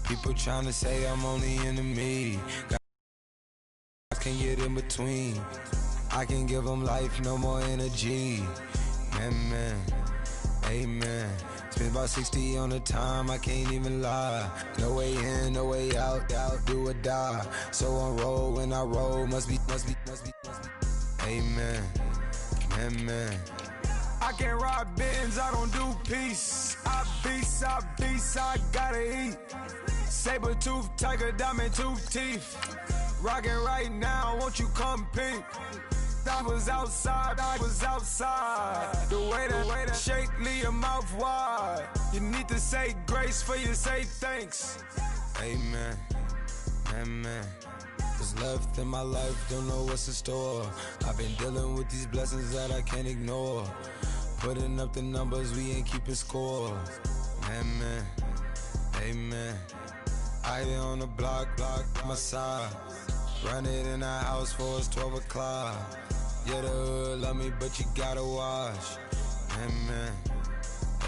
People trying to say I'm only in the me. I can get in between. I can give them life, no more energy. Man, amen. Spent about 60 on the time, I can't even lie. No way in, no way out, do or die. So on roll, when I roll, must be. Amen, man. I can't ride Benz, I don't do peace. I beast, I gotta eat. Saber tooth, tiger, diamond tooth teeth. Rockin' right now, won't you come peep? I was outside. The way that shake, leave your mouth wide. You need to say grace for you say thanks. Amen, amen. What's left in my life, don't know what's in store. I've been dealing with these blessings that I can't ignore. Putting up the numbers, we ain't keeping score. Amen, amen. I been on the block, my side. Run it in the house for it's 12 o'clock. Yeah, the hood love me, but you gotta watch. Amen,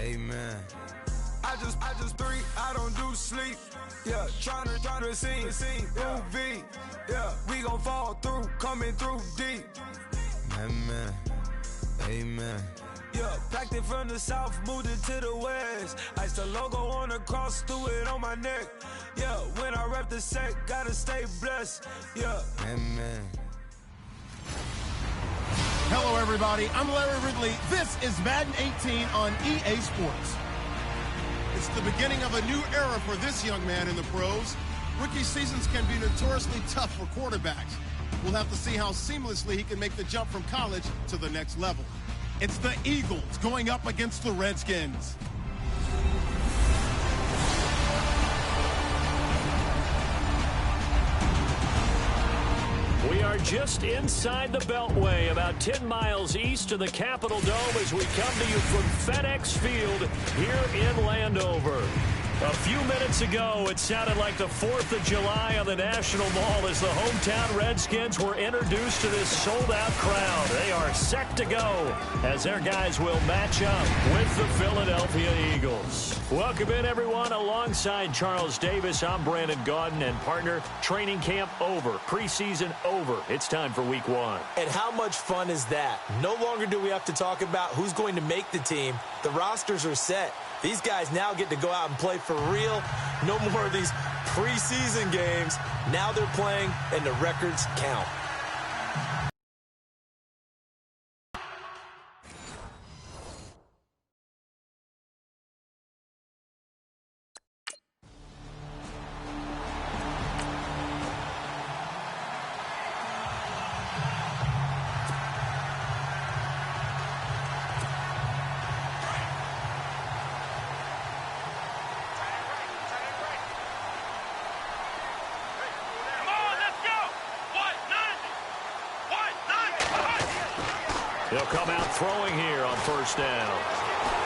amen. I just drink, I don't do sleep. Yeah, tryna see, UV. Yeah, we gon' fall through, coming through deep. Amen, amen. Yeah, packed it from the south, moved it to the west. Iced the logo on the cross, threw it on my neck. Yeah, when I rep the set, gotta stay blessed. Yeah, amen. Hello, everybody. I'm Larry Ridley. This is Madden 18 on EA Sports. It's the beginning of a new era for this young man in the pros. Rookie seasons can be notoriously tough for quarterbacks. We'll have to see how seamlessly he can make the jump from college to the next level. It's the Eagles going up against the Redskins. We are just inside the Beltway, about 10 miles east of the Capitol Dome as we come to you from FedEx Field here in Landover. A few minutes ago, it sounded like the 4th of July on the National Mall as the hometown Redskins were introduced to this sold-out crowd. They are set to go as their guys will match up with the Philadelphia Eagles. Welcome in, everyone. Alongside Charles Davis, I'm Brandon Gaudin, and partner, training camp over, preseason over. It's time for week one. And how much fun is that? No longer do we have to talk about who's going to make the team. The rosters are set. These guys now get to go out and play for real. No more of these preseason games. Now they're playing, and the records count. He'll come out throwing here on first down.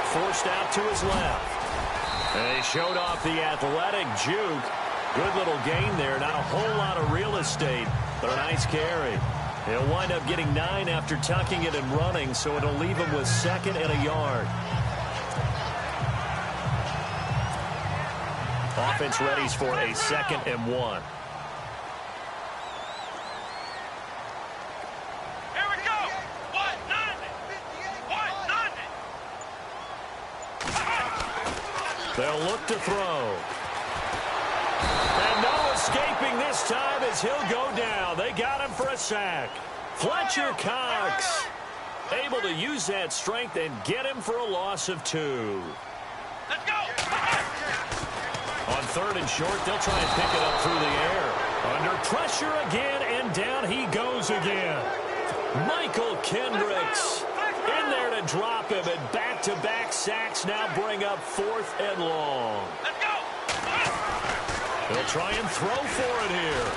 Forced out to his left. And he showed off the athletic juke. Good little gain there. Not a whole lot of real estate, but a nice carry. He'll wind up getting 9 after tucking it and running, so it'll leave him with 2nd and a yard. Offense readies for a 2nd and 1. They'll look to throw. And no escaping this time as he'll go down. They got him for a sack. Fletcher Cox able to use that strength and get him for a loss of 2. Let's go! On 3rd and short, they'll try and pick it up through the air. Under pressure again, and down he goes again. Michael Kendricks in there to drop him, and back-to-back sacks now bring up 4th and long. Let's go! He'll try and throw for it here.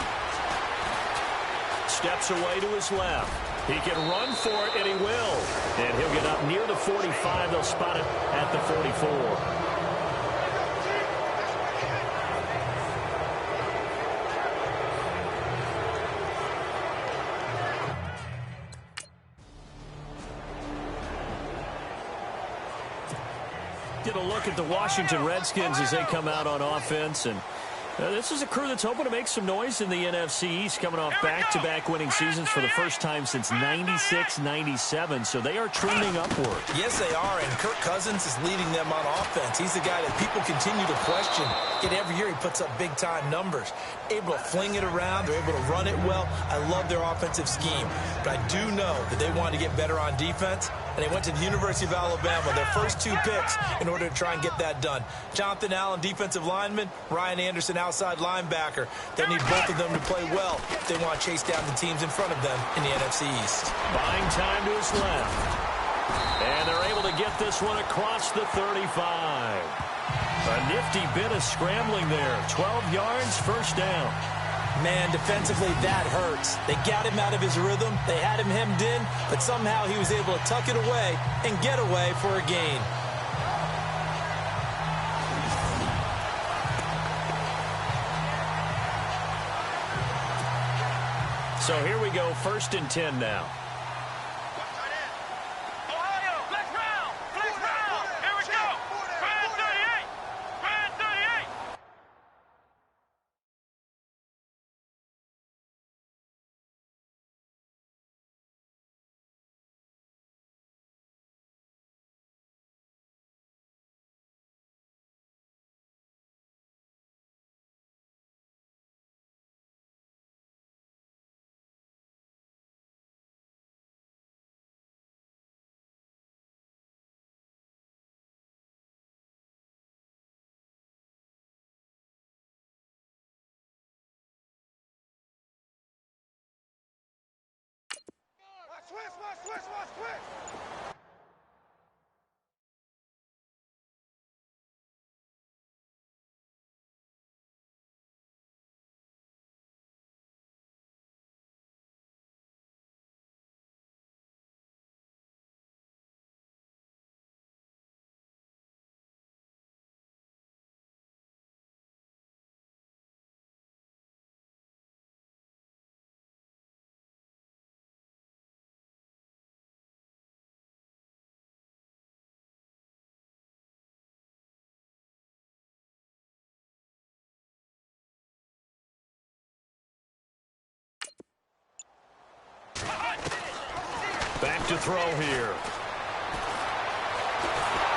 Steps away to his left. He can run for it, and he will. And he'll get up near the 45. They'll spot it at the 44. Get a look at the Washington Redskins as they come out on offense, and this is a crew that's hoping to make some noise in the NFC East, coming off back-to-back winning seasons for the first time since 96-97, so they are trending upward. Yes, they are, and Kirk Cousins is leading them on offense. He's the guy that people continue to question. Yet every year he puts up big-time numbers. Able to fling it around. They're able to run it well. I love their offensive scheme, but I do know that they wanted to get better on defense, and they went to the University of Alabama, their first 2 picks, in order to try and get that done. Jonathan Allen, defensive lineman, Ryan Anderson, outside linebacker. They need both of them to play well if they want to chase down the teams in front of them in the NFC East. Buying time to his left. And they're able to get this one across the 35. A nifty bit of scrambling there. 12 yards, first down. Man, defensively, that hurts. They got him out of his rhythm. They had him hemmed in, but somehow he was able to tuck it away and get away for a gain. So here we go, 1st and 10 now. Ohio, flex round! Flex round! Here we go! Grand 38! Grand 38! Switch! Back to throw here.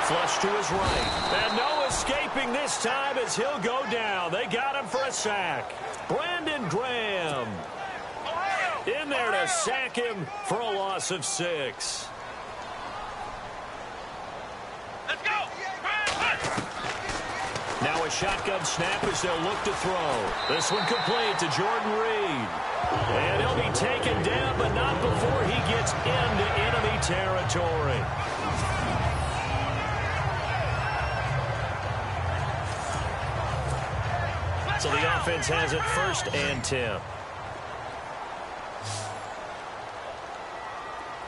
Flush to his right. And no escaping this time as he'll go down. They got him for a sack. Brandon Graham in there to sack him for a loss of 6. Let's go! Now a shotgun snap as they'll look to throw. This one complete to Jordan Reed. And he'll be taken down, but not before he gets into enemy territory. So the offense has it 1st and 10.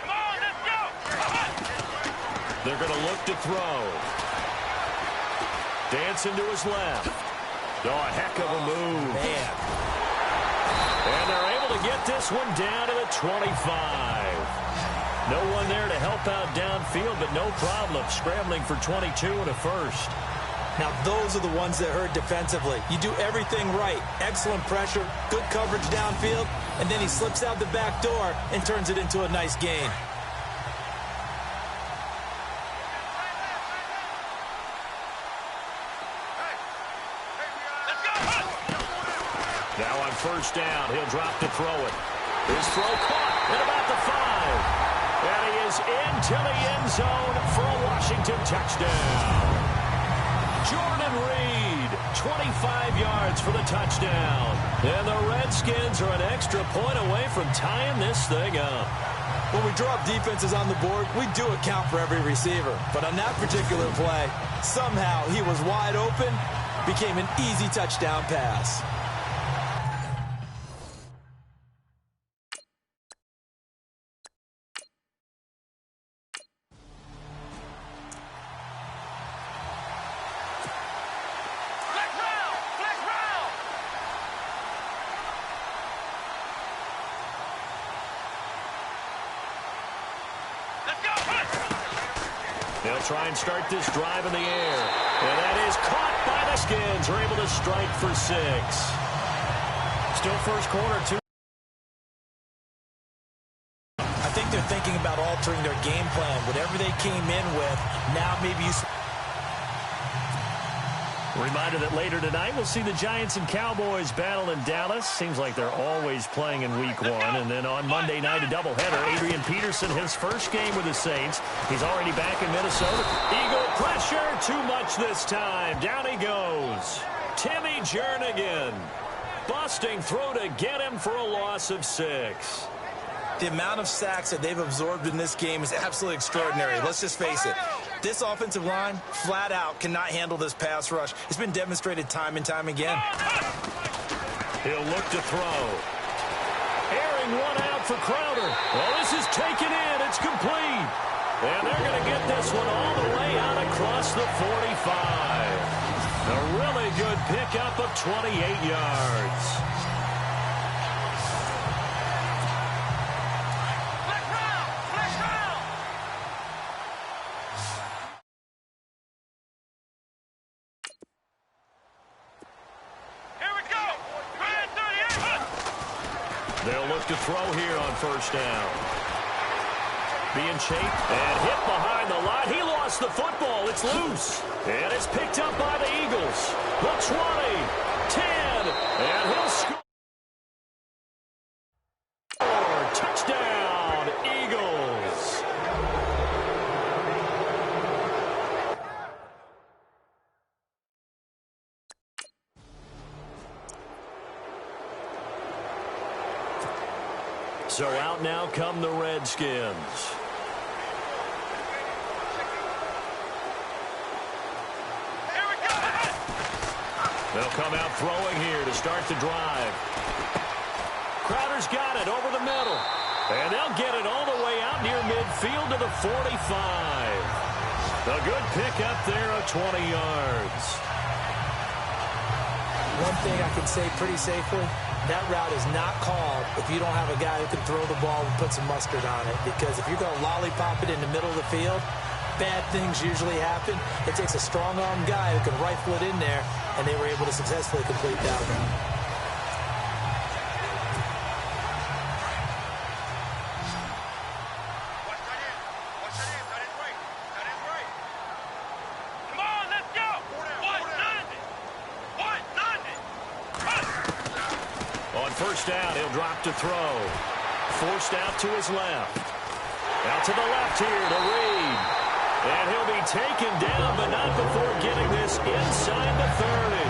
Come on, let's go! They're going to look to throw. Dancing to his left. Oh, a heck of a move. Man. And they're able to get this one down to the 25. No one there to help out downfield, but no problem scrambling for 22 and a first. Now, those are the ones that hurt defensively. You do everything right. Excellent pressure, good coverage downfield, and then he slips out the back door and turns it into a nice gain. Now on 1st down, he'll drop to throw it. His throw caught at about the 5. And he is into the end zone for a Washington touchdown. Jordan Reed, 25 yards for the touchdown. And the Redskins are an extra point away from tying this thing up. When we draw up defenses on the board, we do account for every receiver. But on that particular play, somehow he was wide open, became an easy touchdown pass. They'll try and start this drive in the air. And that is caught by the Skins. Are able to strike for 6. Still first quarter, 2. I think they're thinking about altering their game plan. Whatever they came in with, now maybe you... Reminder that later tonight we'll see the Giants and Cowboys battle in Dallas. Seems like they're always playing in week 1. And then on Monday night, a doubleheader. Adrian Peterson, his first game with the Saints. He's already back in Minnesota. Eagle pressure, too much this time. Down he goes. Timmy Jernigan. Busting through to get him for a loss of 6. The amount of sacks that they've absorbed in this game is absolutely extraordinary. Let's just face it. This offensive line, flat out, cannot handle this pass rush. It's been demonstrated time and time again. He'll look to throw. Airing one out for Crowder. Well, this is taken in. It's complete. And they're going to get this one all the way out across the 45. A really good pickup of 28 yards. They'll look to throw here on first down. Being shaped and hit behind the line. He lost the football. It's loose. And it's picked up by the Eagles. The 20, 10, and he'll score. Touchdown, Eagles. So out now come the Redskins. They'll come out throwing here to start the drive. Crowder's got it over the middle. And they'll get it all the way out near midfield to the 45. A good pickup there of 20 yards. One thing I can say pretty safely, that route is not called if you don't have a guy who can throw the ball and put some mustard on it. Because if you're going to lollipop it in the middle of the field, bad things usually happen. It takes a strong-armed guy who can rifle it in there, and they were able to successfully complete that one. First down, he'll drop to throw. Forced out to his left. Out to the left here to Reed. And he'll be taken down, but not before getting this inside the 30.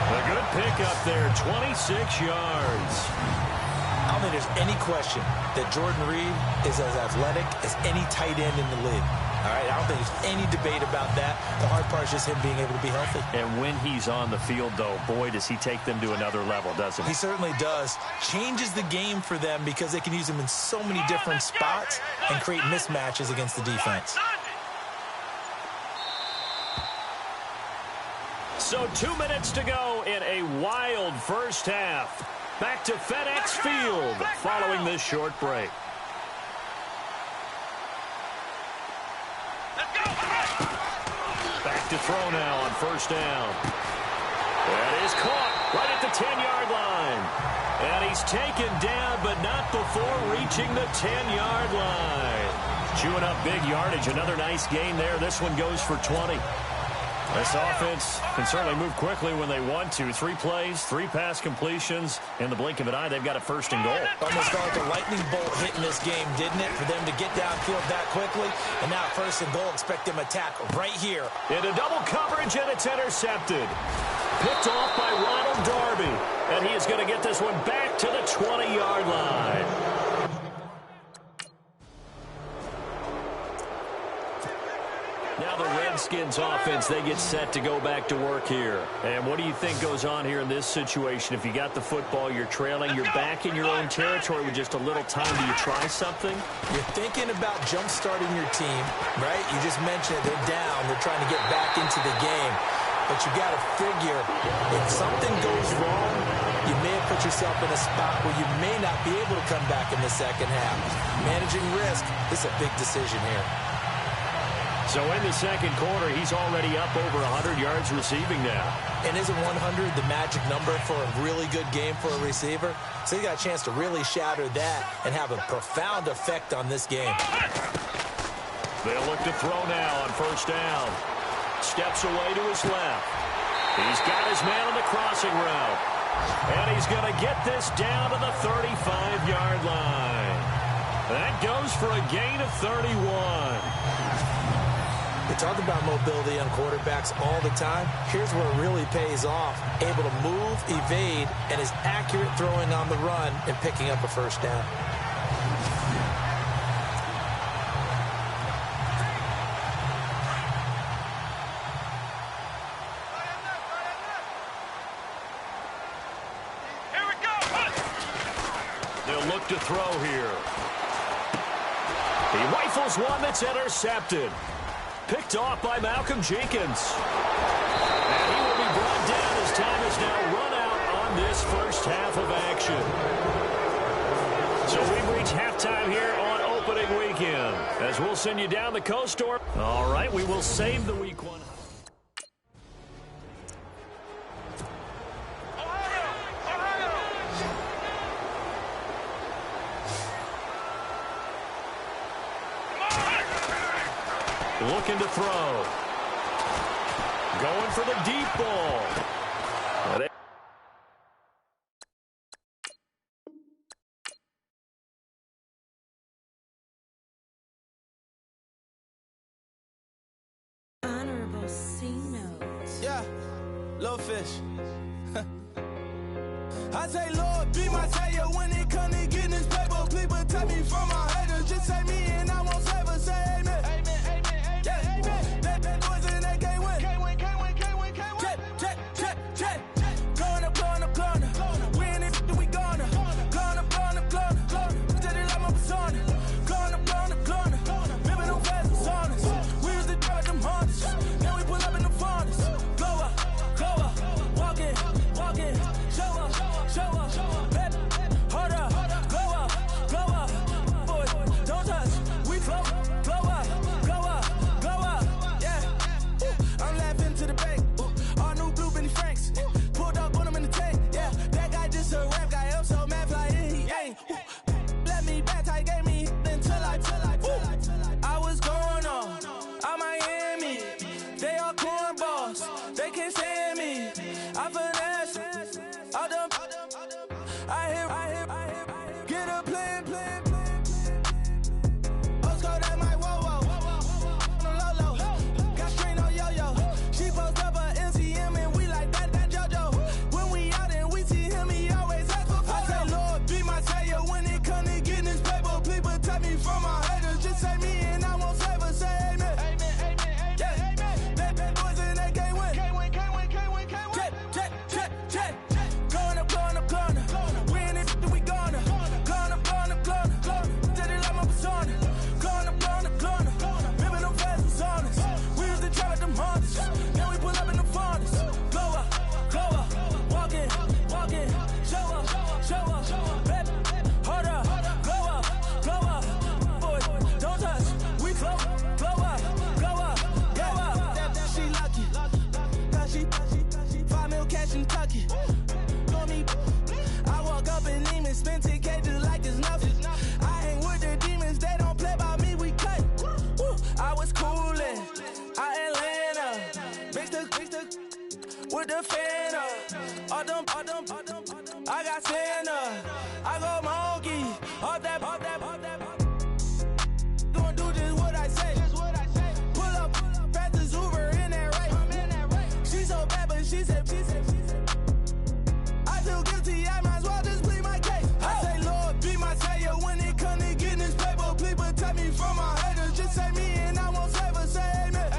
A good pickup there, 26 yards. I don't think there's any question that Jordan Reed is as athletic as any tight end in the league. All right, I don't think there's any debate about that. The hard part is just him being able to be healthy. And when he's on the field, though, boy, does he take them to another level, doesn't he? He certainly does. Changes the game for them because they can use him in so many different spots and create mismatches against the defense. So 2 minutes to go in a wild first half. Back to FedEx Field following this short break. Back to throw now on first down. That is caught right at the 10-yard line. And he's taken down, but not before reaching the 10-yard line. Chewing up big yardage. Another nice gain there. This one goes for 20. This offense can certainly move quickly when they want to. 3 plays, 3 pass completions. In the blink of an eye, they've got a first and goal. Almost felt like a lightning bolt hitting this game, didn't it? For them to get downfield that quickly. And now first and goal, expect them to attack right here. Into double coverage, and it's intercepted. Picked off by Ronald Darby. And he is going to get this one back to the 20-yard line. Now the Redskins offense, they get set to go back to work here. And what do you think goes on here in this situation? If you got the football, you're trailing, you're back in your own territory with just a little time. Do you try something? You're thinking about jump-starting your team, right? You just mentioned it. They're down. They're trying to get back into the game. But you got to figure if something goes wrong, you may have put yourself in a spot where you may not be able to come back in the second half. Managing risk, this is a big decision here. So in the second quarter, he's already up over 100 yards receiving now. And isn't 100 the magic number for a really good game for a receiver? So he got a chance to really shatter that and have a profound effect on this game. They'll look to throw now on first down. Steps away to his left. He's got his man on the crossing route. And he's going to get this down to the 35-yard line. That goes for a gain of 31. We talk about mobility on quarterbacks all the time. Here's where it really pays off. Able to move, evade, and is accurate throwing on the run and picking up a first down. Here we go. They'll look to throw here. He rifles one that's intercepted. Picked off by Malcolm Jenkins. And he will be brought down as time is now run out on this first half of action. So we've reached halftime here on opening weekend. As we'll send you down the coast. All right, we will save the week one. Looking to throw. Going for the deep ball. Honorable C note. Yeah, little fish. I say, Lord, be my savior when it comes to getting this paper. Please protect me from my haters. Just say me and I won't favor. Say amen. That boys in that can't win. Check. Going up. We in it, we gonna. Going up. Just like my persona. Going up. Living on fast personas. We used to drive them Hondas. Now we pull up in the Fondas. Go up. Walk in. Show up. Baby, hold up. Go up. Boys, don't touch. We flow up. Yeah. I'm laughing to the bank. All new blue Benny Franks. Pulled up on him in the tank. Yeah, that guy just a rap guy. I'm so mad, fly in, he ain't. Let me back, tight, gave me until I was going on. I'm Miami. They all cornballs. They can't stand me. I finesse. All them. I hear. Get a plan. Oscar, that my whoa. Low. Got strain on yo-yo. She post up a MCM and we like that JoJo. When we out and we see him, he always asks for photo. I say, Lord, be my savior when it comes to getting this paper. Please protect me from my haters. Just say me and I won't favor. Say amen. Yeah. That boys in that can't win. Check. Going up. We in it, we gonna. Going up. Did it like my persona. Going up. Living on fast personas. We used to drive them Hondas. Now we pull up in the Fondas. Go up. Walk in. Show up. Baby, hold up. Go up. Boys, don't touch. We flow up. Yeah. She lucky. Cause she 5 mil cash in Kentucky. I walk up in Lehman, spend 10K just like it's nothing. I hang with the demons, they don't play by me, we cut. I was coolin', Atlanta, mixed with the Fanta. All them, I got Santa, I go monkey, all that. Gonna do just what I say. Pull up, fast as Uber in that right. She so bad, but she said. I feel guilty, I might as well just plead my case. I say, Lord, be my savior when it comes to getting this paper. Please protect me from my haters. Just say me and I won't favor. Say amen.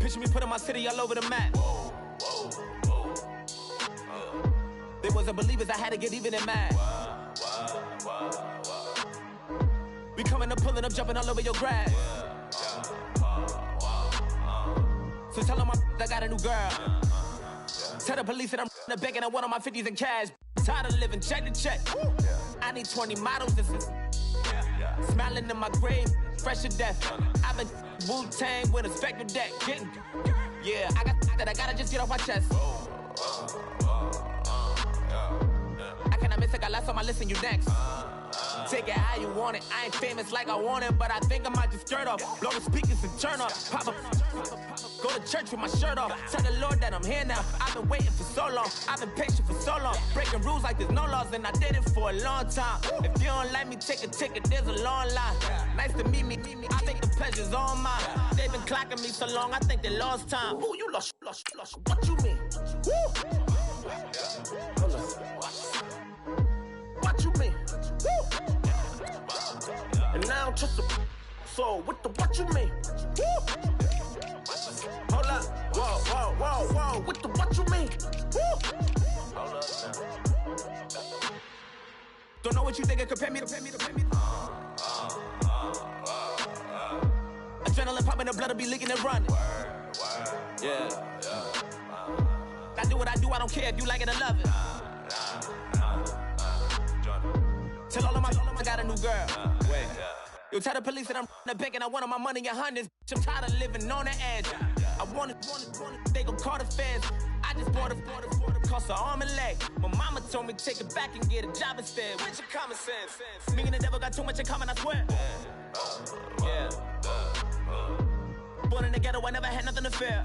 Picture me putting my city all over the map. They wasn't believers, I had to get even and mad. We coming up, pulling up, jumping all over your grass. So tell them I got a new girl. Tell the police that I'm the bank and I want on my 50s in cash. Tired of living check to check. I need 20 models. This is smiling in my grave, fresh to death. I've been Wu-Tang with a spectral deck. Yeah, I got that. I gotta just get off my chest. I cannot miss it. Got last on my list and you next. Take it how you want it. I ain't famous like I want it, but I think I might just skirt off. Blow the speakers and turn up. Pop up. Go to church with my shirt off. Tell the Lord that I'm here now. I've been waiting for so long. I've been patient for so long. Breaking rules like there's no laws, and I did it for a long time. If you don't like me, take a ticket. There's a long line. Nice to meet me. I think the pleasure's all mine. They've been clocking me so long, I think they lost time. Ooh, you lost. What you mean? Woo! What you mean? Woo! And now I'm just a so what you mean? Woo! Hold up, whoa, what you mean? Woo! Hold up now. Don't know what you think it compare me to. Adrenaline popping, the blood'll be leaking and running. Yeah. I do what I do, I don't care if you like it or love it. Tell all of my I got a new girl. Wait. You tell the police that I'm the bank and I want all my money in hundreds. I'm tired of living on the edge. I want it, they gon' call the feds. I just bought a cost an arm and leg. My mama told me take it back and get a job instead. Where's your common sense? Me and the devil got too much in common, I swear. Yeah. Born in the ghetto, I never had nothing to fear.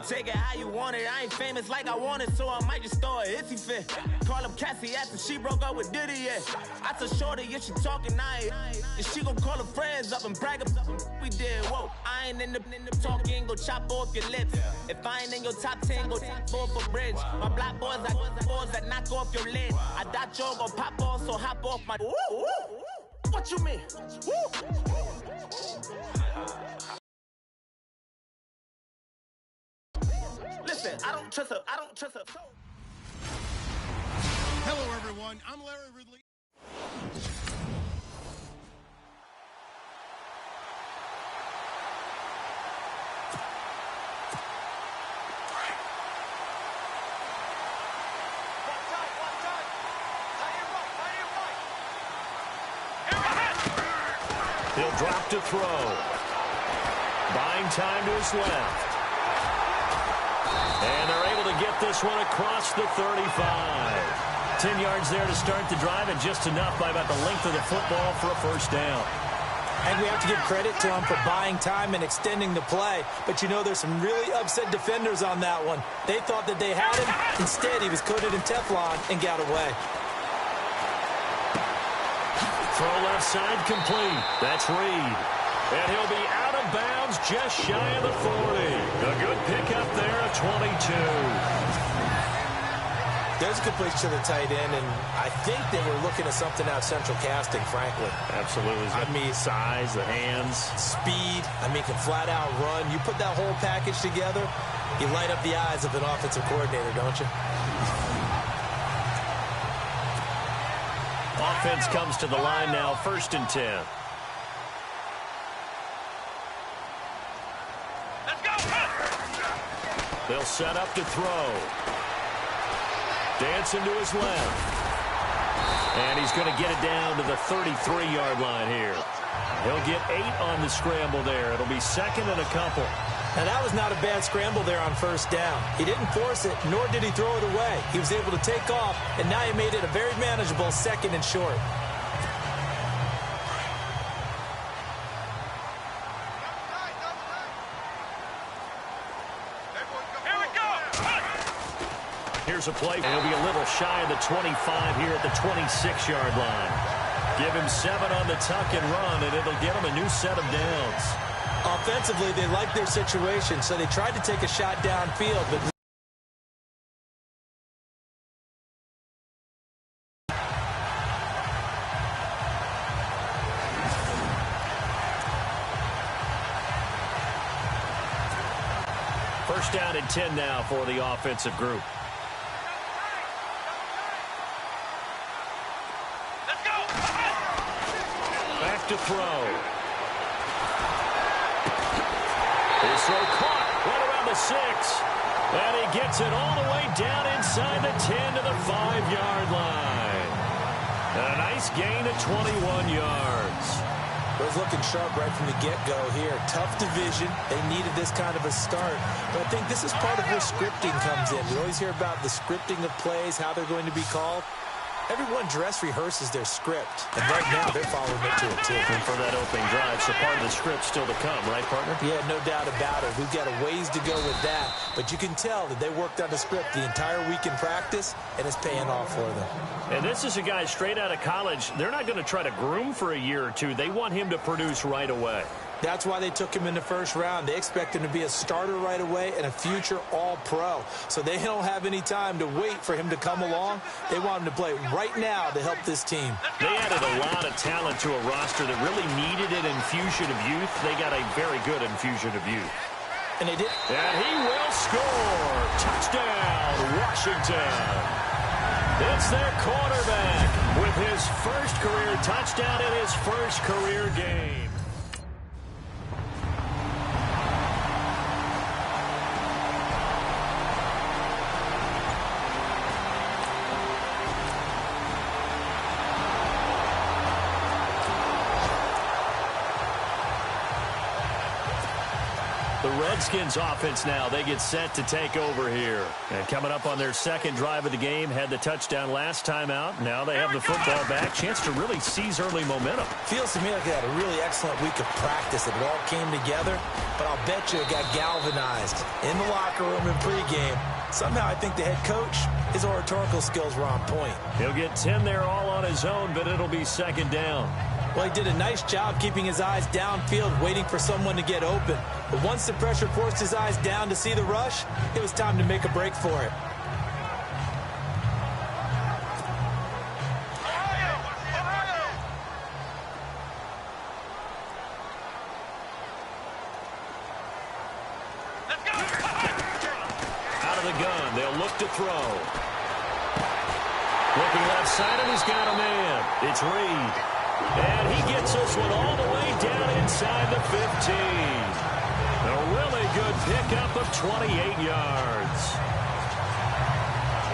Take it how you want it. I ain't famous like I want it, so I might just throw a hissy fit. Call up Cassie after she broke up with Diddy, yeah. I told Shorty if she talking, I ain't. And she gon' call her friends up and brag about we did. Whoa, I ain't in the talking, go chop off your lips. If I ain't in your top 10, go top 4 for bridge. My black boys, I boys that knock off your lid. I thought you gon' pop off, so hop off my. What you mean? Listen, I don't trust her. Hello, everyone. I'm Larry Ridley. He'll drop to throw. Buying time to his left. And they're able to get this one across the 35. 10 yards there to start the drive, and just enough by about the length of the football for a first down. And we have to give credit to him for buying time and extending the play. But, you know, there's some really upset defenders on that one. They thought that they had him. Instead, he was coated in Teflon and got away. Throw left side complete. That's Reed. And he'll be out of bounds just shy of the 40. A good pickup there at 22. There's a completion to the tight end, and I think they were looking at something out central casting, frankly. Absolutely. I mean, size, the hands. Speed. I mean, can flat out run. You put that whole package together, you light up the eyes of an offensive coordinator, don't you? Offense comes to the line now, 1st and 10. Let's go! They'll set up to throw. Dancing to his left. And he's going to get it down to the 33-yard line here. He'll get 8 on the scramble there. It'll be 2nd and a couple. Now, that was not a bad scramble there on 1st down. He didn't force it, nor did he throw it away. He was able to take off, and now he made it a very manageable 2nd and short. Here we go! Here's a play. He'll be a little shy of the 25 here at the 26-yard line. Give him 7 on the tuck and run, and it'll give him a new set of downs. Offensively, they liked their situation, so they tried to take a shot downfield, but First down and 10 now for the offensive group. Let's go. Back to throw. His throw caught right around the 6. And he gets it all the way down inside the 10 to the 5-yard line. A nice gain of 21 yards. It was looking sharp right from the get-go here. Tough division. They needed this kind of a start. But I think this is part of where scripting comes in. We always hear about the scripting of plays, how they're going to be called. Everyone dress rehearses their script, and right now they're following it to a T. And for that opening drive, so part of the script still to come, right, partner? Yeah, no doubt about it. We've got a ways to go with that, but you can tell that they worked on the script the entire week in practice, and it's paying off for them. And this is a guy straight out of college. They're not going to try to groom for a year or two. They want him to produce right away. That's why they took him in the first round. They expect him to be a starter right away and a future all-pro. So they don't have any time to wait for him to come along. They want him to play right now to help this team. They added a lot of talent to a roster that really needed an infusion of youth. They got a very good infusion of youth. And they did. And he will score. Touchdown, Washington. It's their quarterback with his first career touchdown in his first career game. The Redskins offense now, they get set to take over here. And coming up on their second drive of the game, had the touchdown last time out. Now they have the football back. Chance to really seize early momentum. Feels to me like they had a really excellent week of practice. It all came together, but I'll bet you it got galvanized in the locker room in pregame. Somehow I think the head coach, his oratorical skills were on point. He'll get 10 there all on his own, but it'll be second down. Well, he did a nice job keeping his eyes downfield, waiting for someone to get open. But once the pressure forced his eyes down to see the rush, it was time to make a break for it. Out of the gun, they'll look to throw. Looking left side, and he's got a man. It's Reed. And he gets this one all the way down inside the 15. A really good pickup of 28 yards.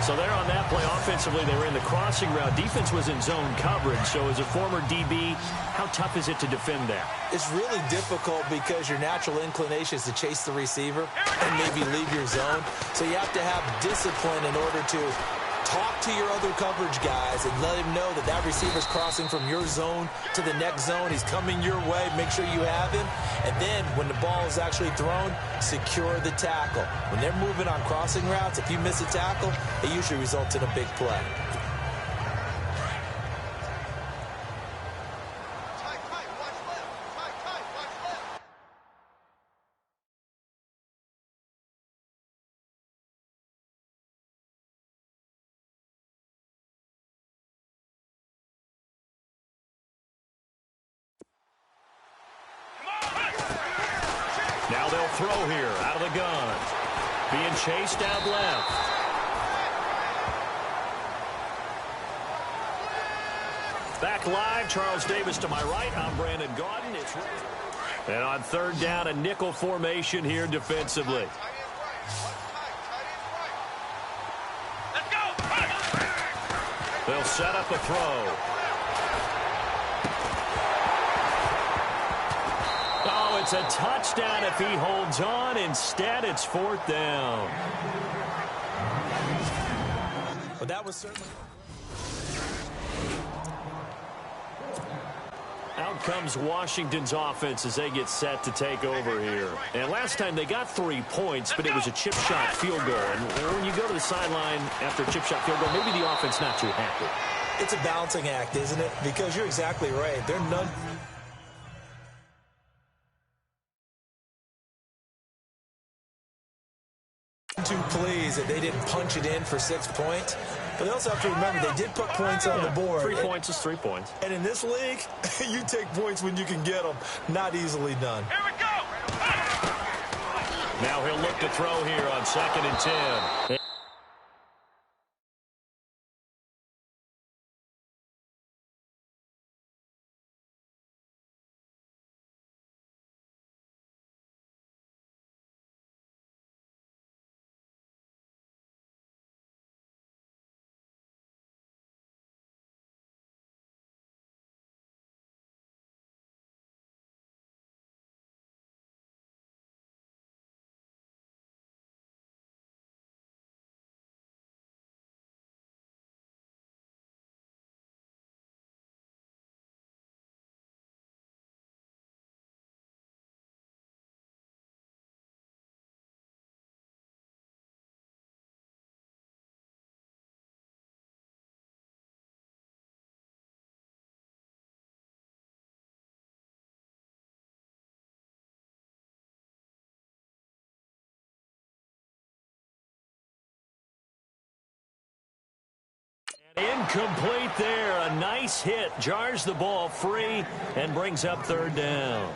So there on that play, offensively, they were in the crossing route. Defense was in zone coverage. So as a former DB, how tough is it to defend that? It's really difficult because your natural inclination is to chase the receiver and maybe leave your zone. So you have to have discipline in order to talk to your other coverage guys and let him know that that receiver's crossing from your zone to the next zone. He's coming your way. Make sure you have him. And then when the ball is actually thrown, secure the tackle. When they're moving on crossing routes, if you miss a tackle, it usually results in a big play. Now they'll throw here out of the gun. Being chased out left. Back live, Charles Davis to my right. I'm Brandon Gaudin. And on third down, a nickel formation here defensively. Let's go. They'll set up a throw. Oh, it's a touchdown if he holds on. Instead, it's fourth down. But that was certainly... Out comes Washington's offense as they get set to take over here. And last time they got 3 points, but it was a chip shot field goal. And when you go to the sideline after a chip shot field goal, maybe the offense not too happy. It's a balancing act, isn't it? Because you're exactly right. They're none... too pleased that they didn't punch it in for 6 points. But they also have to remember they did put points on the board. 3 points is 3 points. And in this league, you take points when you can get them. Not easily done. Here we go. Now he'll look to throw here on 2nd and 10. Incomplete there. A nice hit. Jars the ball free and brings up 3rd down.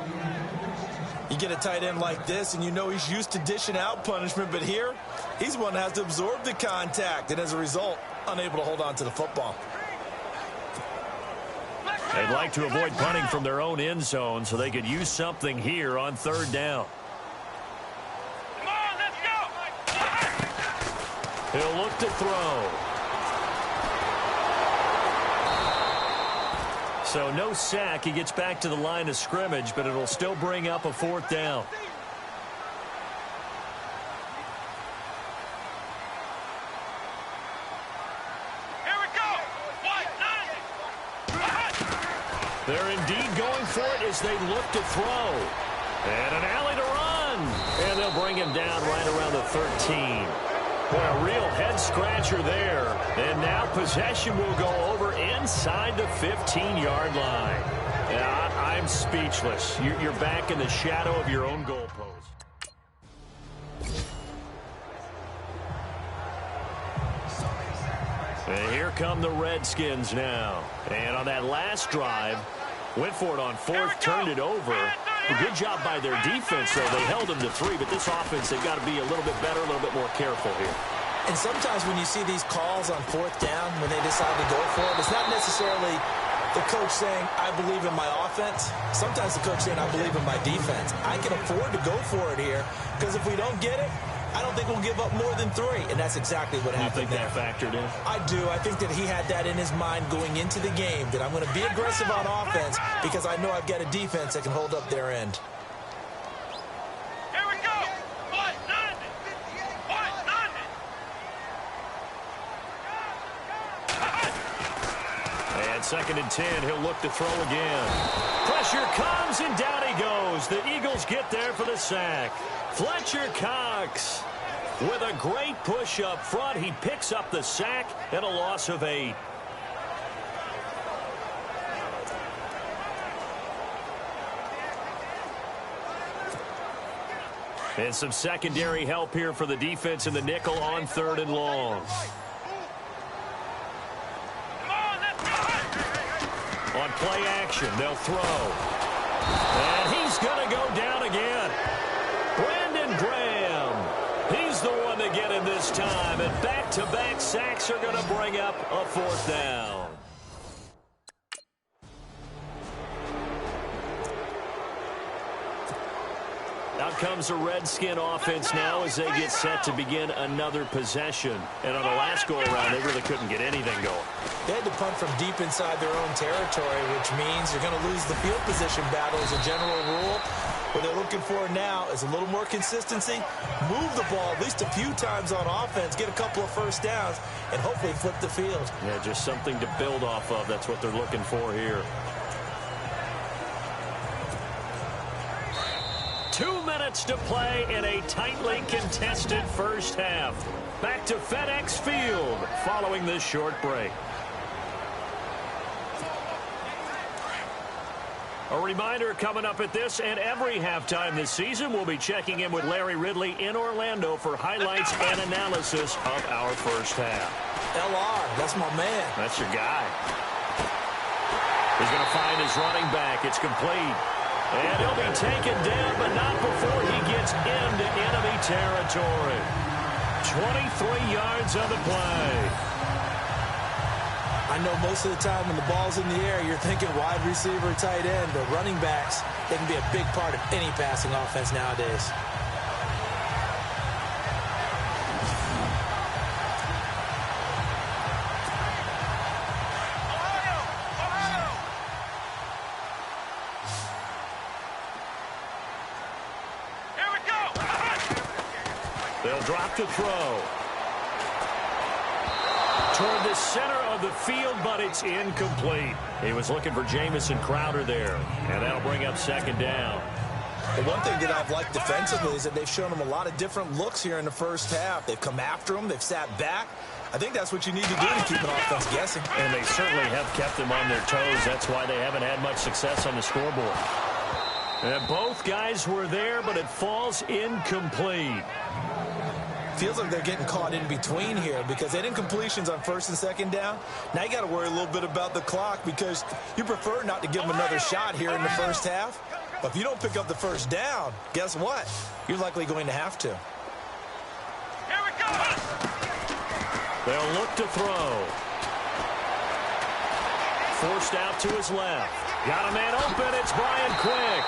You get a tight end like this, and you know he's used to dishing out punishment, but here, he's one that has to absorb the contact, and as a result, unable to hold on to the football. They'd like to avoid punting from their own end zone so they could use something here on 3rd down. Come on, let's go. He'll look to throw. So no sack. He gets back to the line of scrimmage, but it'll still bring up a 4th down. Here we go. They're indeed going for it as they look to throw. And an alley to run. And they'll bring him down right around the 13. Boy, a real head-scratcher there. And now possession will go over inside the 15-yard line. Yeah, I'm speechless. You're back in the shadow of your own goalpost. And here come the Redskins now. And on that last drive, went for it on 4th, turned it over. A good job by their defense, though. They held them to 3, but this offense, they've got to be a little bit better, a little bit more careful here. And sometimes when you see these calls on 4th down, when they decide to go for it, it's not necessarily the coach saying, I believe in my offense. Sometimes the coach saying, I believe in my defense. I can afford to go for it here, because if we don't get it, I don't think we'll give up more than 3, and that's exactly what happened there. You think that factored in? I do. I think that he had that in his mind going into the game, that I'm going to be aggressive on offense because I know I've got a defense that can hold up their end. Here we go. And 2nd and 10, he'll look to throw again. Pressure comes, and down he goes. The Eagles get there for the sack. Fletcher Cox with a great push up front. He picks up the sack and a loss of 8. And some secondary help here for the defense in the nickel on 3rd and long. On play action, they'll throw. And he's going to go down again. Brandon Graham. He's the one to get him this time. And back-to-back sacks are going to bring up a 4th down. Out comes the Redskin offense now as they get set to begin another possession. And on the last go-around, they really couldn't get anything going. They had to punt from deep inside their own territory, which means you're going to lose the field position battle as a general rule. What they're looking for now is a little more consistency, move the ball at least a few times on offense, get a couple of 1st downs, and hopefully flip the field. Yeah, just something to build off of. That's what they're looking for here. 2 minutes to play in a tightly contested first half. Back to FedEx Field following this short break. A reminder coming up at this and every halftime this season, we'll be checking in with Larry Ridley in Orlando for highlights and analysis of our first half. LR, that's my man. That's your guy. He's going to find his running back. It's complete. And he'll be taken down, but not before he gets into enemy territory. 23 yards on the play. I know most of the time when the ball's in the air, you're thinking wide receiver, tight end, but running backs, they can be a big part of any passing offense nowadays. They'll drop to throw. Toward the center of the field, but it's incomplete. He was looking for Jamison Crowder there, and that'll bring up second down. The one thing that I've liked defensively is that they've shown him a lot of different looks here in the first half. They've come after him. They've sat back. I think that's what you need to do to keep an offense guessing. And they certainly have kept them on their toes. That's why they haven't had much success on the scoreboard. And both guys were there, but it falls incomplete. Feels like they're getting caught in between here because they had incompletions on first and second down. Now you got to worry a little bit about the clock because you prefer not to give them another shot here in the first half. But if you don't pick up the first down, guess what? You're likely going to have to. Here we go. They'll look to throw. Forced out to his left. Got a man open. It's Brian Quick.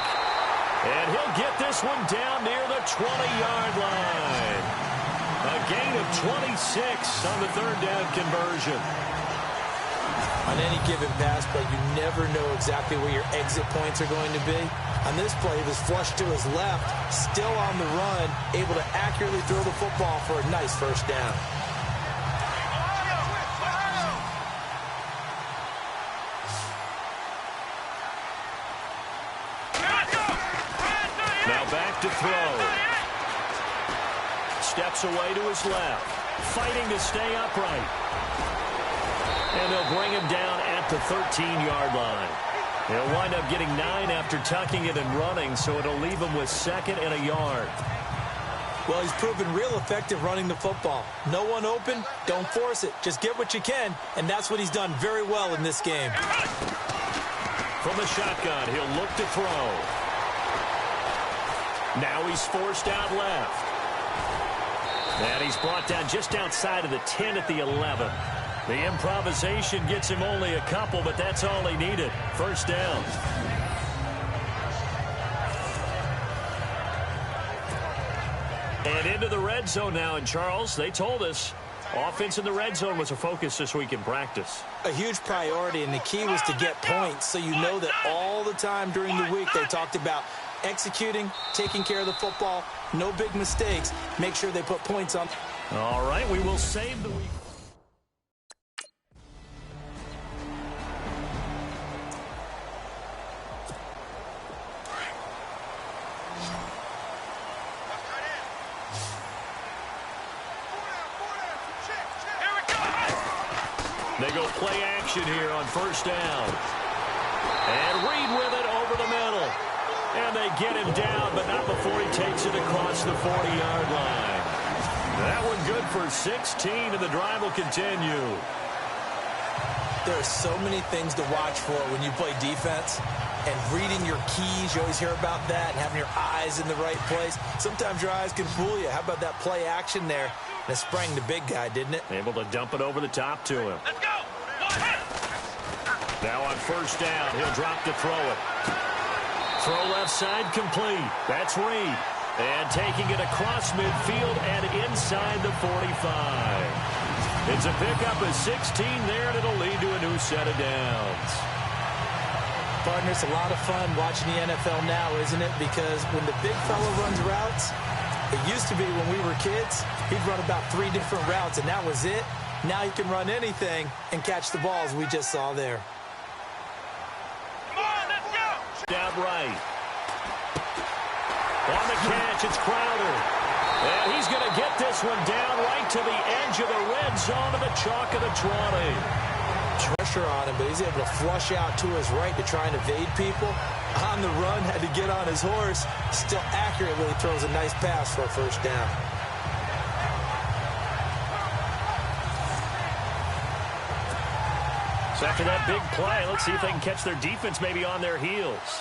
And he'll get this one down near the 20-yard line. A gain of 26 on the third down conversion. On any given pass, but you never know exactly where your exit points are going to be. On this play, he was flushed to his left, still on the run, able to accurately throw the football for a nice first down. Now back to throw. Steps away to his left, fighting to stay upright. And they'll bring him down at the 13-yard line. He'll wind up getting 9 after tucking it and running, so it'll leave him with second and a yard. Well, he's proven real effective running the football. No one open, don't force it. Just get what you can, and that's what he's done very well in this game. From the shotgun, he'll look to throw. Now he's forced out left. And he's brought down just outside of the 10 at the 11. The improvisation gets him only a couple, but that's all he needed. First down. And into the red zone now. And Charles, they told us offense in the red zone was a focus this week in practice. A huge priority, and the key was to get points. So you know that all the time during the week they talked about executing, taking care of the football, no big mistakes. Make sure they put points on. All right, we will save the week. They go play action here on first down. And Reed with it over the middle. And they get him down, but not before he takes it across the 40-yard line. That one good for 16, and the drive will continue. There are so many things to watch for when you play defense. And reading your keys, you always hear about that, and having your eyes in the right place. Sometimes your eyes can fool you. How about that play action there? And it sprang the big guy, didn't it? Able to dump it over the top to him. Let's go. Now on first down, he'll drop to throw it. Throw left side complete. That's Reed. And taking it across midfield and inside the 45. It's a pickup of 16 there, and it'll lead to a new set of downs. Partner, it's a lot of fun watching the NFL now, isn't it? Because when the big fella runs routes, it used to be when we were kids, he'd run about 3 different routes, and that was it. Now he can run anything and catch the balls we just saw there. Come on, let's go. Down right. On the catch, it's Crowder. And he's going to get this one down right to the edge of the red zone of the chalk of the 20. Pressure on him, but he's able to flush out to his right to try and evade people. On the run, had to get on his horse. Still accurately throws a nice pass for a first down. So after that big play, let's see if they can catch their defense maybe on their heels.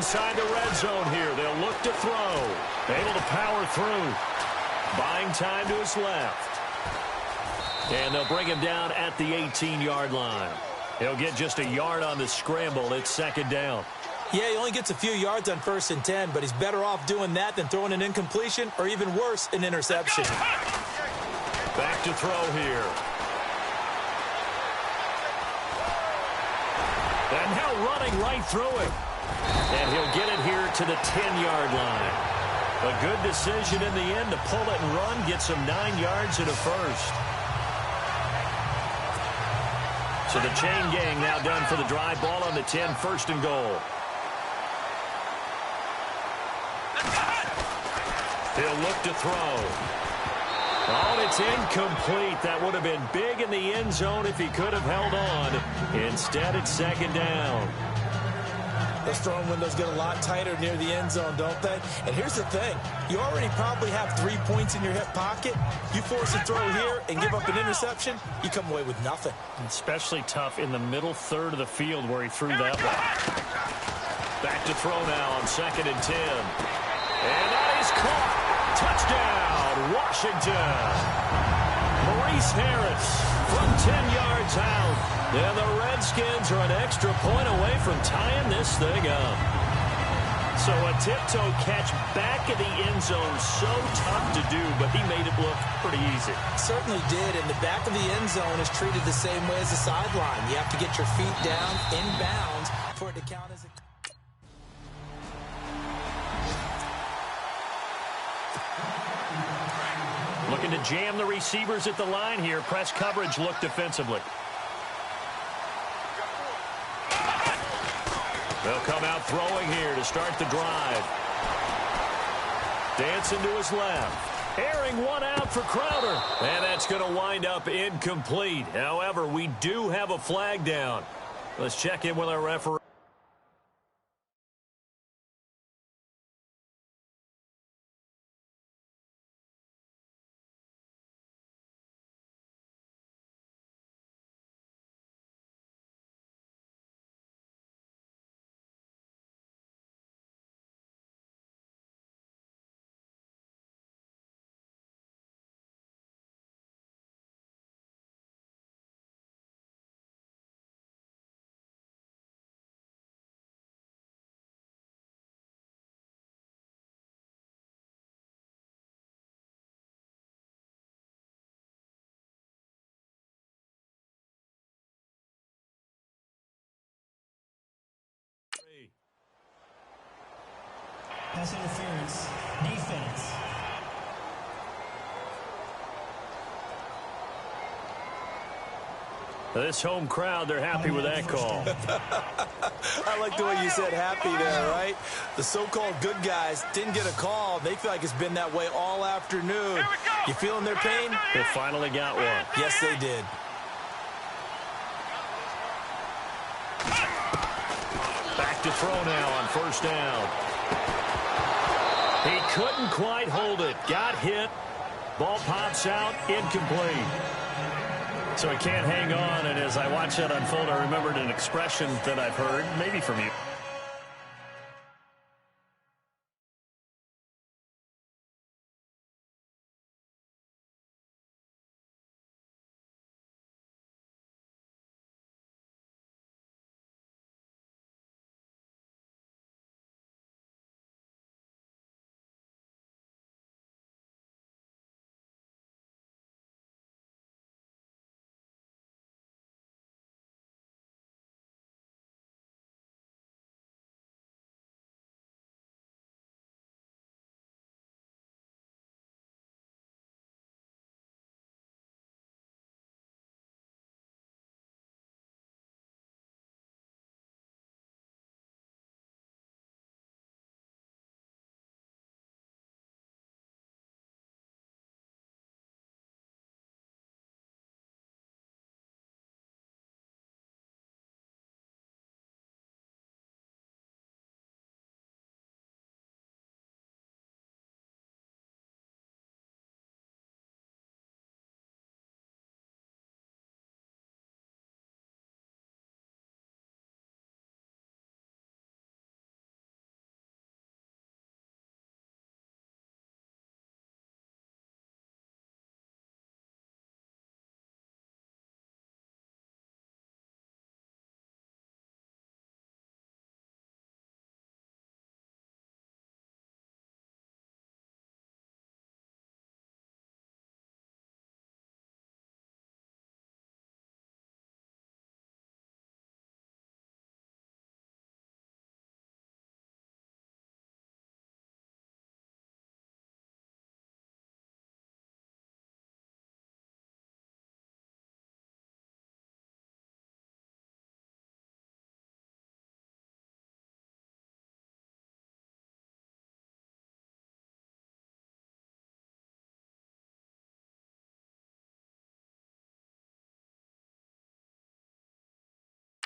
inside the red zone here. They'll look to throw. Able to power through. Buying time to his left. And they'll bring him down at the 18-yard line. He'll get just a yard on the scramble. It's second down. Yeah, he only gets a few yards on 1st and 10, but he's better off doing that than throwing an incompletion or even worse, an interception. Back to throw here. And now running right through it. And he'll get it here to the 10-yard line. A good decision in the end to pull it and run, get some 9 yards and a first. So the chain gang now done for the drive. Ball on the 10, 1st and goal. He'll look to throw. Oh, and it's incomplete. That would have been big in the end zone if he could have held on. Instead, it's second down. Those throwing windows get a lot tighter near the end zone, don't they? And here's the thing. You already probably have 3 points in your hip pocket. You force a throw here and give up an interception, you come away with nothing. Especially tough in the middle third of the field where he threw that one. Back to throw now on 2nd and 10. And that is caught. Touchdown, Washington. Maurice Harris from 10 yards out. And the Redskins are an extra point away from tying this thing up. So a tiptoe catch back in the end zone, so tough to do, but he made it look pretty easy. Certainly did, and the back of the end zone is treated the same way as the sideline. You have to get your feet down in bounds for it to count as a... Looking to jam the receivers at the line here. Press coverage look defensively. They'll come out throwing here to start the drive. Dancing to his left. Airing one out for Crowder. And that's going to wind up incomplete. However, we do have a flag down. Let's check in with our referee. Pass interference. Defense. This home crowd, they're happy with that call. I like the way you said happy there, right? The so-called good guys didn't get a call. They feel like it's been that way all afternoon. You feeling their pain? They finally got one. Yes, they did. Back to throw now on 1st down. He couldn't quite hold it. Got hit. Ball pops out. Incomplete. So he can't hang on. And as I watch that unfold, I remembered an expression that I've heard, maybe from you.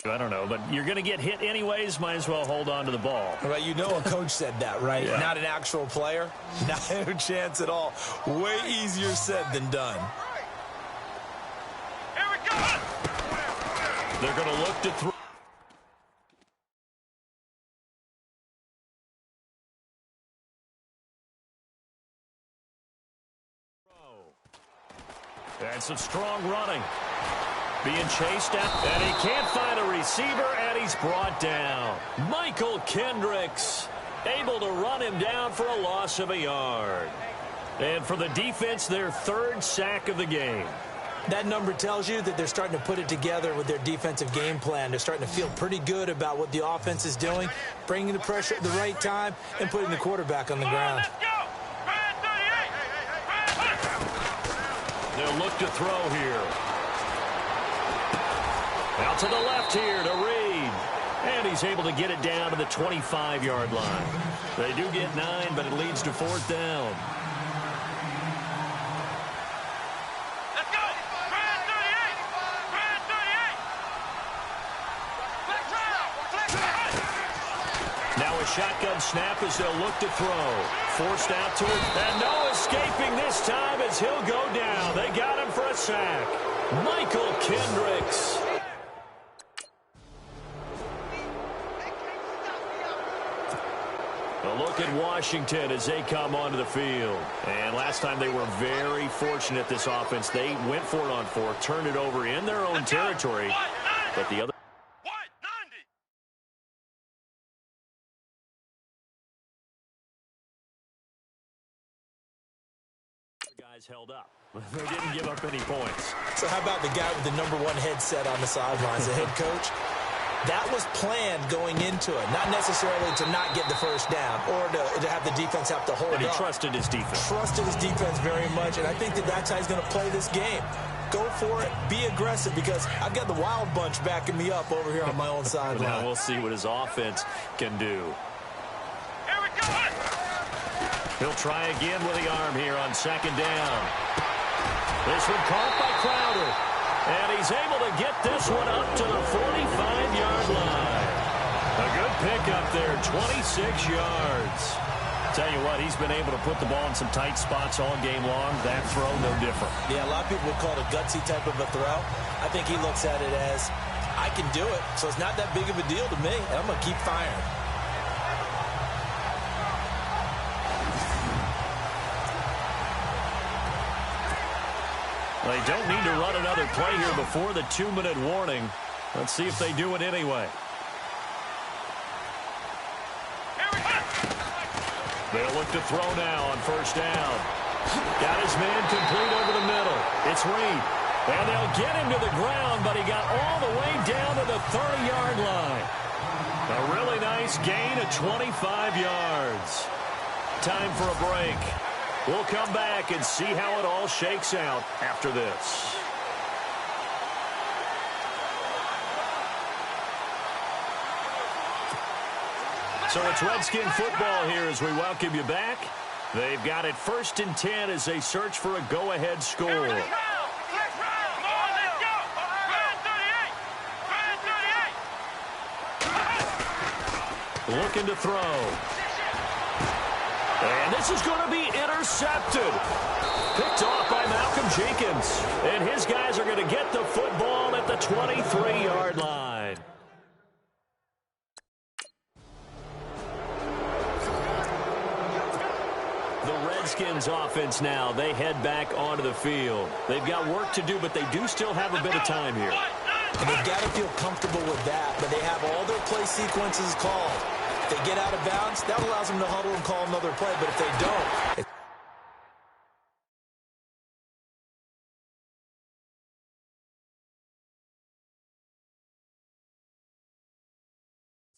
I don't know, but you're going to get hit anyways. Might as well hold on to the ball. Well, you know a coach said that, right? Yeah. Not an actual player. Not a chance at all. Way easier said than done. Here we go. They're going to look to throw. And some strong running. Being chased at, and he can't find a receiver, and he's brought down. Michael Kendricks able to run him down for a loss of a yard. And for the defense, their third sack of the game. That number tells you that they're starting to put it together with their defensive game plan. They're starting to feel pretty good about what the offense is doing, bringing the pressure at the right time, and putting the quarterback on the ground. Let's go. Brand 38. They'll look to throw here. Out to the left here to Reed. And he's able to get it down to the 25-yard line. They do get 9, but it leads to 4th down. Let's go. Brand 38. Brand 38. Flex round. Flex round. Now a shotgun snap as they'll look to throw. Forced out to it. And no escaping this time as he'll go down. They got him for a sack. Michael Kendricks. A look at Washington as they come onto the field. And last time they were very fortunate, this offense. They went for it on 4th, turned it over in their own territory. But the other guys held up. They didn't give up any points. So how about the guy with the #1 headset on the sidelines, the head coach? That was planned going into it, not necessarily to not get the first down or to have the defense have to hold But he up. trusted his defense. Trusted his defense very much, and I think that that's how he's going to play this game. Go for it, be aggressive, because I've got the wild bunch backing me up over here on my own sideline. Now we'll see what his offense can do. Here we go. He'll try again with the arm here on 2nd down. This one caught by Crowder. And he's able to get this one up to the 45-yard line. A good pickup there, 26 yards. Tell you what, he's been able to put the ball in some tight spots all game long. That throw, no different. Yeah, a lot of people would call it a gutsy type of a throw. I think he looks at it as, I can do it, so it's not that big of a deal to me, and I'm going to keep firing. They don't need to run another play here before the 2-minute warning. Let's see if they do it anyway. They'll look to throw now on 1st down. Got his man complete over the middle. It's Reed. And they'll get him to the ground, but he got all the way down to the 30-yard line. A really nice gain of 25 yards. Time for a break. We'll come back and see how it all shakes out after this. So it's Redskin football here as we welcome you back. They've got it 1st and 10 as they search for a go-ahead score. Come on, let's go. Brand 38. Looking to throw. And this is going to be intercepted. Picked off by Malcolm Jenkins. And his guys are going to get the football at the 23-yard line. The Redskins offense now. They head back onto the field. They've got work to do, but they do still have a bit of time here. And they've got to feel comfortable with that, but they have all their play sequences called. If they get out of bounds, that allows them to huddle and call another play. But if they don't,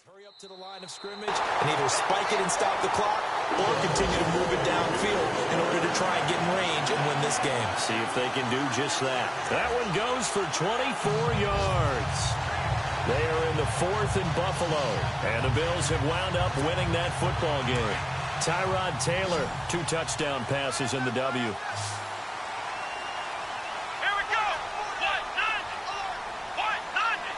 hurry up to the line of scrimmage and either spike it and stop the clock or continue to move it downfield in order to try and get in range and win this game. See if they can do just that. That one goes for 24 yards. They are in the 4th and Buffalo. And the Bills have wound up winning that football game. Tyrod Taylor, 2 touchdown passes in the W. Here we go. 190.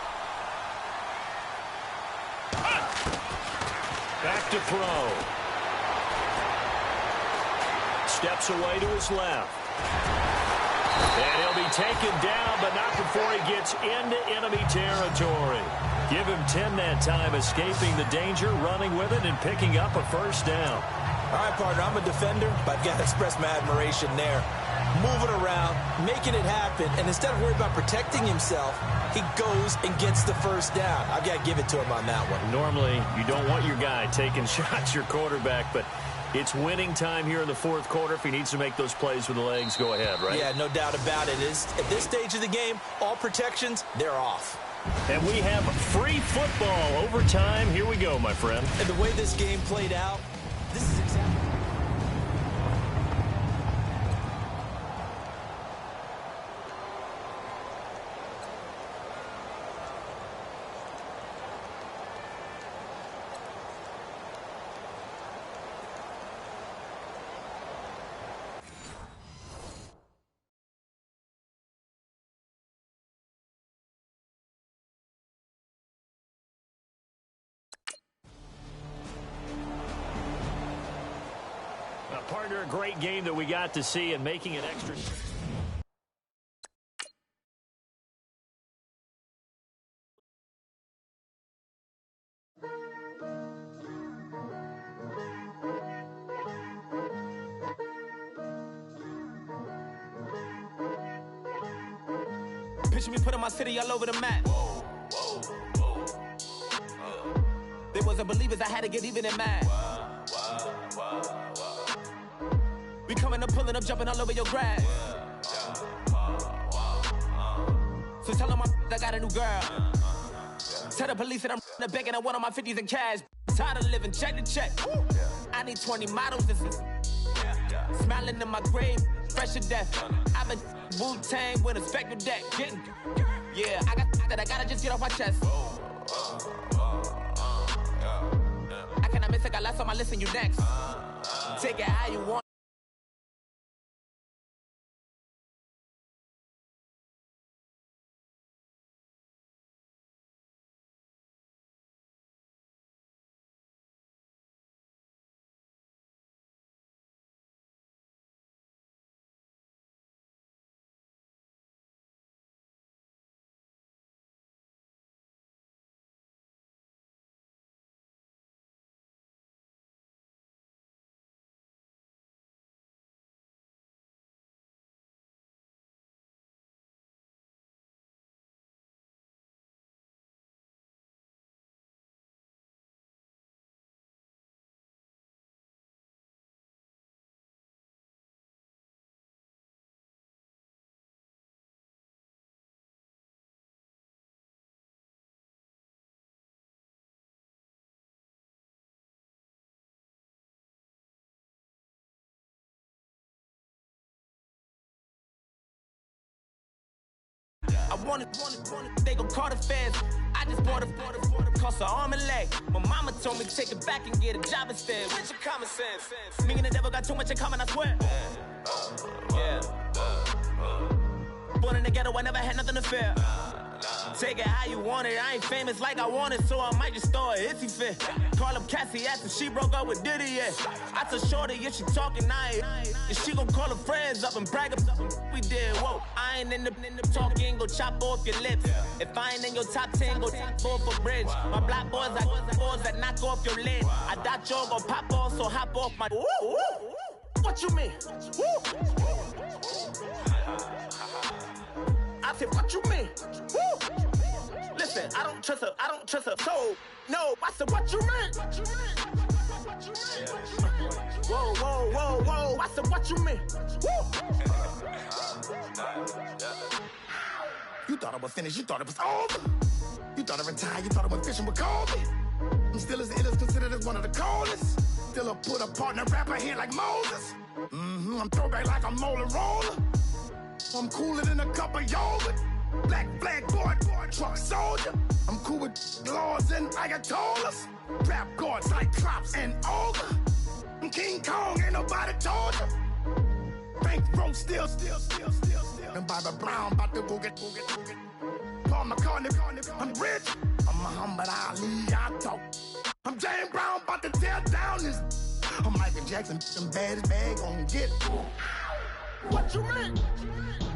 to throw. Steps away to his left. And he'll be taken down, but not before he gets into enemy territory. Give him 10 that time, escaping the danger, running with it, and picking up a first down. All right, partner, I'm a defender, but I've got to express my admiration there. Moving around, making it happen, and instead of worrying about protecting himself, he goes and gets the first down. I've got to give it to him on that one. Normally, you don't want your guy taking shots, your quarterback, but it's winning time here in the fourth quarter. If he needs to make those plays with the legs, go ahead, right? Yeah, no doubt about it. At this stage of the game, all protections, they're off. And we have free football overtime. Here we go, my friend. And the way this game played out, this is exactly... Partner, a great game that we got to see and making it extra. Picture me putting my city all over the map. They wasn't believers, I had to get even in mad. We coming up, pulling up, jumping all over your grass. So tell them I got a new girl. Tell the police that I'm begging at one of my 50s in cash. Tired of living check to check. I need 20 models. This is smiling in my grave, fresh to death. I've been Wu-Tang with a spectre deck. Yeah, I got that. I gotta just get off my chest. I cannot miss it. Got last on my list and you next. Take it how you want. I want it, they gon' call the feds. I just bought a cost an arm and leg. My mama told me to take it back and get a job instead. Where's your common sense? Me and the devil got too much in common, I swear. Yeah. Born in the ghetto, I never had nothing to fear. Take it how you want it. I ain't famous like I want it, so I might just throw a hissy fit. Call up Cassie after she broke up with Diddy, yeah. I told Shorty if she talking, and she gon' call her friends up and brag up we did. Whoa, I ain't in the talking, go chop off your lips. If I ain't in your top 10, go top 4 for bridge. My black boys, I got boys that knock off your lid. I thought y'all gon' pop off, so hop off my. What you mean? I said, what you mean? Listen, I don't trust her, so, no, I said, what you mean? Whoa, I said, what you mean? You thought it was finished, you thought it was over. You thought it retired, you thought it was fishing with Kobe. I'm still as ill as considered as one of the coldest. Still a put a partner rapper here like Moses. I'm throwback like a molar roller. I'm cooler than a cup of yogurt. Black flag boy, truck soldier. I'm cool with laws and Ayatollahs. Rap god, Cyclops and Ogre. I'm King Kong, ain't nobody told you. Bankroll still. And Bobby Brown about to go get. Paul McCartney, I'm rich. I'm Muhammad Ali, I talk. I'm James Brown, about to tear down this. I'm Michael Jackson, them baddest bag gon' get. What you mean?